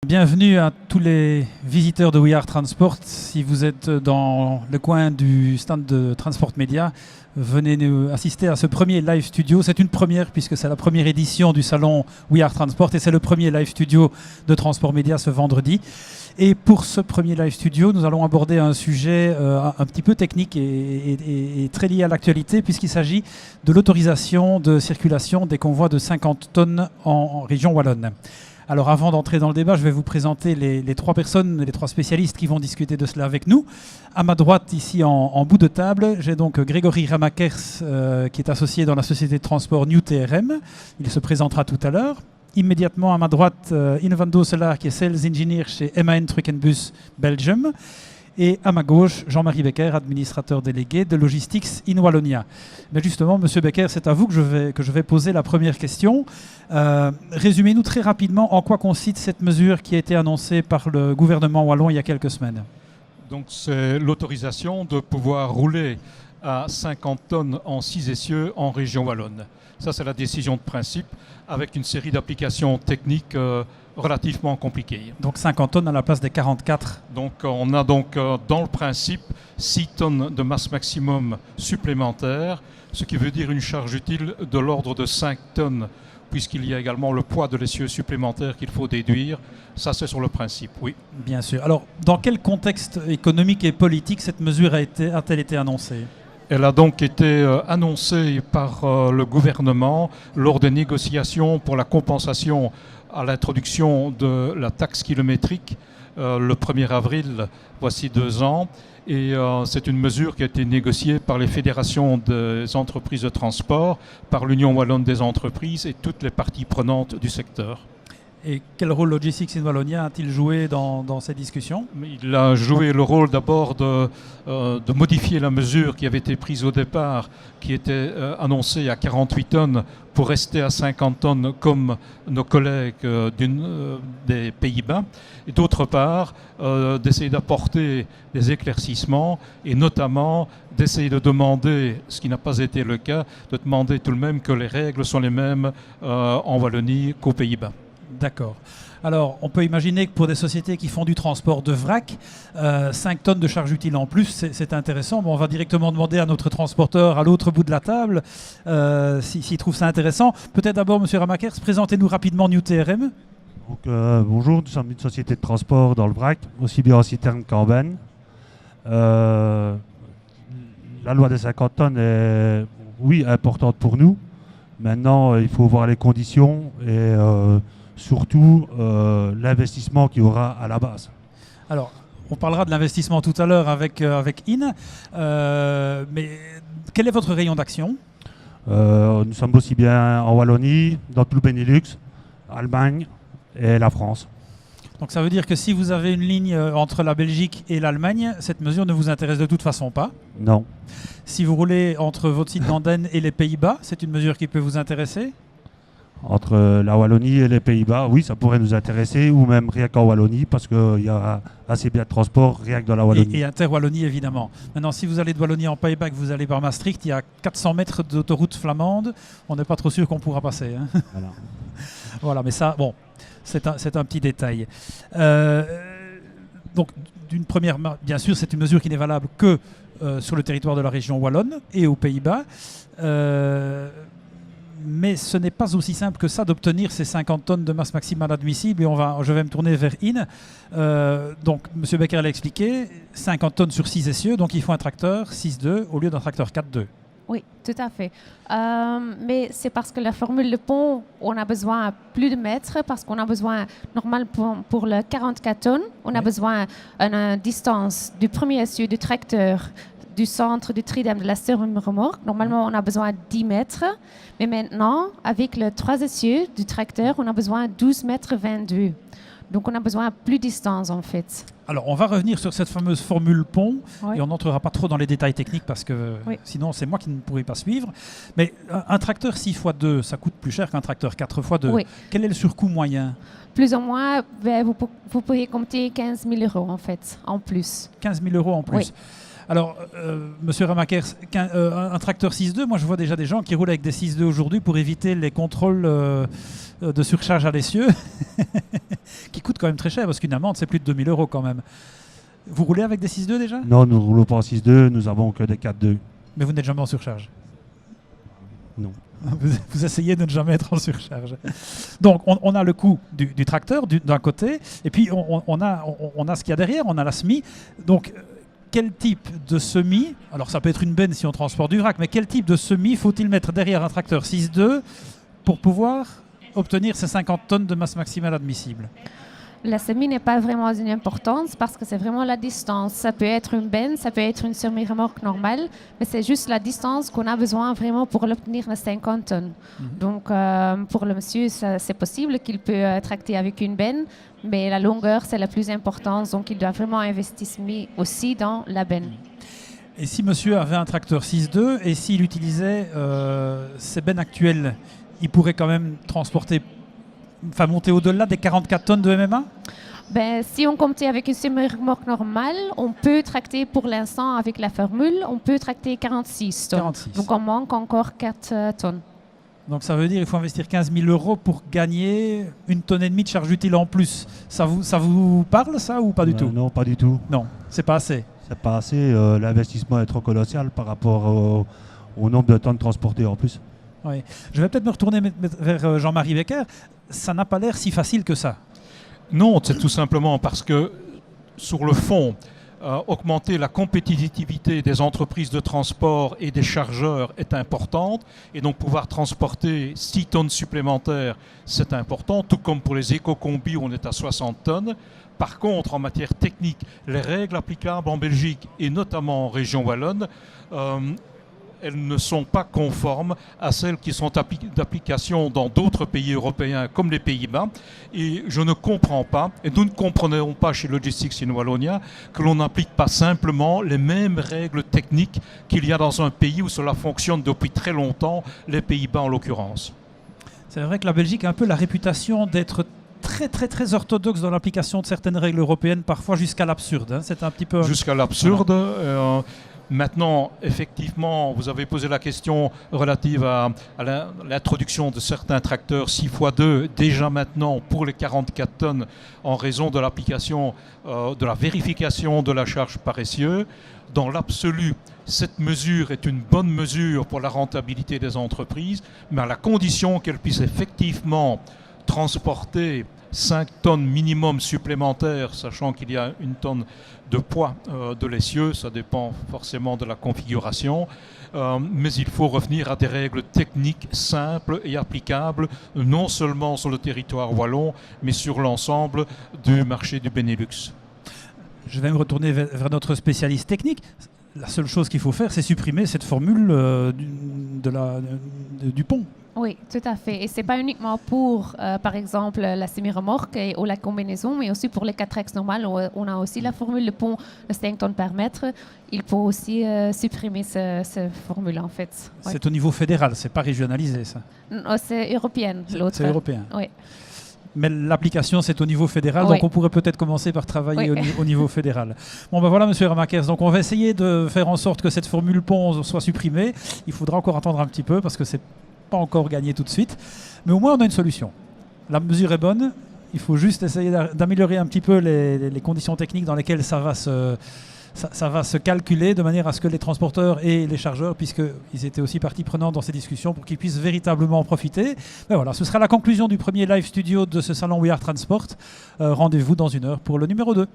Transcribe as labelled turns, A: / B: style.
A: Bienvenue à tous les visiteurs de We Are Transport. Si vous êtes dans le coin du stand de Transport Media, venez nous assister à ce premier live studio. C'est une première puisque c'est la première édition du salon We Are Transport et c'est le premier live studio de Transport Media ce vendredi. Et pour ce premier live studio, nous allons aborder un sujet un petit peu technique et très lié à l'actualité puisqu'il s'agit de l'autorisation de circulation des convois de 50 tonnes en région wallonne. Alors avant d'entrer dans le débat, je vais vous présenter les trois personnes, les trois spécialistes qui vont discuter de cela avec nous. À ma droite, ici en bout de table, j'ai donc Grégory Ramakers qui est associé dans la société de transport New TRM. Il se présentera tout à l'heure. Immédiatement à ma droite, Innovando Solar qui est Sales Engineer chez MAN Truck and Bus Belgium. Et à ma gauche, Jean-Marie Becker, administrateur délégué de Logistics in Wallonia. Mais justement, Monsieur Becker, c'est à vous que je vais poser la première question. Résumez-nous très rapidement en quoi consiste cette mesure qui a été annoncée par le gouvernement wallon il y a quelques semaines.
B: Donc c'est l'autorisation de pouvoir rouler à 50 tonnes en 6 essieux en région wallonne. Ça, c'est la décision de principe avec une série d'applications techniques relativement compliquées.
A: Donc 50 tonnes à la place des 44.
B: Donc on a donc dans le principe 6 tonnes de masse maximum supplémentaire, ce qui veut dire une charge utile de l'ordre de 5 tonnes, puisqu'il y a également le poids de l'essieu supplémentaire qu'il faut déduire. Ça, c'est sur le principe, oui.
A: Bien sûr. Alors, dans quel contexte économique et politique cette mesure a-t-elle été annoncée ?
B: Elle a donc été annoncée par le gouvernement lors des négociations pour la compensation à l'introduction de la taxe kilométrique le 1er avril, voici 2 ans. Et c'est une mesure qui a été négociée par les fédérations des entreprises de transport, par l'Union wallonne des entreprises et toutes les parties prenantes du secteur.
A: Et quel rôle Logistics in Wallonia a-t-il joué dans ces discussions ?
B: Il a joué le rôle d'abord de modifier la mesure qui avait été prise au départ, qui était annoncée à 48 tonnes pour rester à 50 tonnes comme nos collègues des Pays-Bas. Et d'autre part, d'essayer d'apporter des éclaircissements et notamment d'essayer de demander, ce qui n'a pas été le cas, de demander tout de même que les règles sont les mêmes en Wallonie qu'aux Pays-Bas.
A: D'accord. Alors, on peut imaginer que pour des sociétés qui font du transport de vrac, 5 tonnes de charge utile en plus, c'est intéressant. Bon, on va directement demander à notre transporteur à l'autre bout de la table s'il trouve ça intéressant. Peut-être d'abord, M. Ramakers, présentez-nous rapidement New TRM.
C: Donc, bonjour, nous sommes une société de transport dans le vrac, aussi bien en citerne qu'en benne. La loi des 50 tonnes est, oui, importante pour nous. Maintenant, il faut voir les conditions et surtout l'investissement qu'il y aura à la base.
A: Alors, on parlera de l'investissement tout à l'heure avec IN, mais quel est votre rayon d'action ?
C: Nous sommes aussi bien en Wallonie, dans tout le Benelux, Allemagne et la France.
A: Donc ça veut dire que si vous avez une ligne entre la Belgique et l'Allemagne, cette mesure ne vous intéresse de toute façon pas ?
C: Non.
A: Si vous roulez entre votre site d'Andenne et les Pays-Bas, c'est une mesure qui peut vous intéresser ?
C: Entre la Wallonie et les Pays-Bas, oui, ça pourrait nous intéresser, ou même rien qu'en Wallonie, parce qu'il y a assez bien de transport rien que dans la Wallonie.
A: Et inter-Wallonie, évidemment. Maintenant, si vous allez de Wallonie en Pays-Bas, que vous allez par Maastricht, il y a 400 mètres d'autoroute flamande, on n'est pas trop sûr qu'on pourra passer. Hein.
C: Voilà.
A: Voilà, mais ça, bon, c'est un petit détail. Donc, d'une première, bien sûr, c'est une mesure qui n'est valable que sur le territoire de la région wallonne et aux Pays-Bas. Mais ce n'est pas aussi simple que ça d'obtenir ces 50 tonnes de masse maximale admissible. Et je vais me tourner vers In. Donc, M. Becker l'a expliqué, 50 tonnes sur 6 essieux, donc il faut un tracteur 6.2 au lieu d'un tracteur 4.2.
D: Oui, tout à fait. Mais c'est parce que la formule de pont, on a besoin de plus de mètres, parce qu'on a besoin, normalement pour le 44 tonnes, on a besoin d'une distance du premier essieu du tracteur du centre du tridème de la remorque. Normalement, on a besoin de 10 mètres. Mais maintenant, avec le 3 essieux du tracteur, on a besoin de 12 mètres 22. Donc, on a besoin de plus de distance, en fait.
A: Alors, on va revenir sur cette fameuse formule pont,
D: Oui.
A: et on n'entrera pas trop dans les détails techniques parce que sinon, c'est moi qui ne pourrai pas suivre. Mais un tracteur 6x2, ça coûte plus cher qu'un tracteur 4x2.
D: Oui.
A: Quel est le surcoût moyen ?
D: Plus ou moins, vous pouvez compter 15 000 euros, en fait, en plus.
A: 15 000 euros en plus.
D: Oui.
A: Alors, Monsieur Ramakers, un tracteur 6.2, moi je vois déjà des gens qui roulent avec des 6.2 aujourd'hui pour éviter les contrôles de surcharge à l'essieu, qui coûtent quand même très cher, parce qu'une amende c'est plus de 2000 € quand même. Vous roulez avec des 6.2 déjà?
C: Non, nous ne roulons pas en 6.2, nous avons que des 4.2.
A: Mais vous n'êtes jamais en surcharge?
C: Non.
A: Vous essayez de ne jamais être en surcharge. Donc, on a le coût du tracteur d'un côté, et puis on a ce qu'il y a derrière, on a la SMI. Donc, quel type de semis, alors ça peut être une benne si on transporte du vrac, mais quel type de semis faut-il mettre derrière un tracteur 6.2 pour pouvoir obtenir ces 50 tonnes de masse maximale admissible?
D: La semi n'est pas vraiment d'une importance parce que c'est vraiment la distance. Ça peut être une benne, ça peut être une semi-remorque normale, mais c'est juste la distance qu'on a besoin vraiment pour l'obtenir les 50 tonnes. Donc pour le monsieur, c'est possible qu'il peut tracter avec une benne, mais la longueur c'est la plus importante, donc il doit vraiment investir aussi dans la benne.
A: Et si monsieur avait un tracteur 6.2 et s'il utilisait ces bennes actuelles, il pourrait quand même transporter, enfin monter au-delà des 44 tonnes de MMA?
D: Ben, si on comptait avec une semi-remorque normale, on peut tracter pour l'instant avec la formule, on peut tracter 46 tonnes.
A: 46.
D: Donc on manque encore 4 tonnes.
A: Donc ça veut dire qu'il faut investir 15 000 € pour gagner 1,5 tonne de charge utile en plus. Ça vous parle ça ou pas du tout?
C: Non, pas du tout.
A: Non, c'est pas assez.
C: C'est pas assez. L'investissement est trop colossal par rapport au nombre de tonnes transportées en plus.
A: Oui. Je vais peut-être me retourner vers Jean-Marie Becker. Ça n'a pas l'air si facile que ça.
B: Non, c'est tout simplement parce que, sur le fond, augmenter la compétitivité des entreprises de transport et des chargeurs est importante, et donc pouvoir transporter 6 tonnes supplémentaires, c'est important, tout comme pour les éco-combis où on est à 60 tonnes. Par contre, en matière technique, les règles applicables en Belgique et notamment en région wallonne, elles ne sont pas conformes à celles qui sont d'application dans d'autres pays européens comme les Pays-Bas. Et je ne comprends pas, et nous ne comprenons pas chez Logistics in Wallonia, que l'on n'applique pas simplement les mêmes règles techniques qu'il y a dans un pays où cela fonctionne depuis très longtemps, les Pays-Bas en l'occurrence.
A: C'est vrai que la Belgique a un peu la réputation d'être très orthodoxe dans l'application de certaines règles européennes, parfois jusqu'à l'absurde. Hein. C'est un petit peu...
B: Jusqu'à l'absurde. Maintenant, effectivement, vous avez posé la question relative à l'introduction de certains tracteurs 6x2 déjà maintenant pour les 44 tonnes en raison de l'application, de la vérification de la charge par essieu. Dans l'absolu, cette mesure est une bonne mesure pour la rentabilité des entreprises, mais à la condition qu'elles puissent effectivement transporter 5 tonnes minimum supplémentaires, sachant qu'il y a 1 tonne de poids de l'essieu, ça dépend forcément de la configuration, mais il faut revenir à des règles techniques simples et applicables, non seulement sur le territoire wallon, mais sur l'ensemble du marché du Benelux.
A: Je vais me retourner vers notre spécialiste technique. La seule chose qu'il faut faire, c'est supprimer cette formule du pont.
D: Oui, tout à fait. Et ce n'est pas uniquement pour, par exemple, la semi-remorque ou la combinaison, mais aussi pour les 4X normales, où on a aussi la formule de pont de 5 tonnes par mètre. Il faut aussi supprimer cette formule, en fait. Oui.
A: C'est au niveau fédéral, ce n'est pas régionalisé, ça?
D: C'est européenne, l'autre.
A: C'est européen.
D: Oui.
A: Mais l'application, c'est au niveau fédéral, donc on pourrait peut-être commencer par travailler au niveau fédéral. Bon, ben voilà, Monsieur Ramakers, donc on va essayer de faire en sorte que cette formule pont soit supprimée. Il faudra encore attendre un petit peu, parce que c'est pas encore gagné tout de suite, mais au moins on a une solution. La mesure est bonne, il faut juste essayer d'améliorer un petit peu les conditions techniques dans lesquelles ça va se calculer, de manière à ce que les transporteurs et les chargeurs, puisqu'ils étaient aussi partie prenante dans ces discussions, pour qu'ils puissent véritablement en profiter. Ben voilà, ce sera la conclusion du premier live studio de ce salon We Are Transport. Rendez-vous dans 1 heure pour le numéro 2.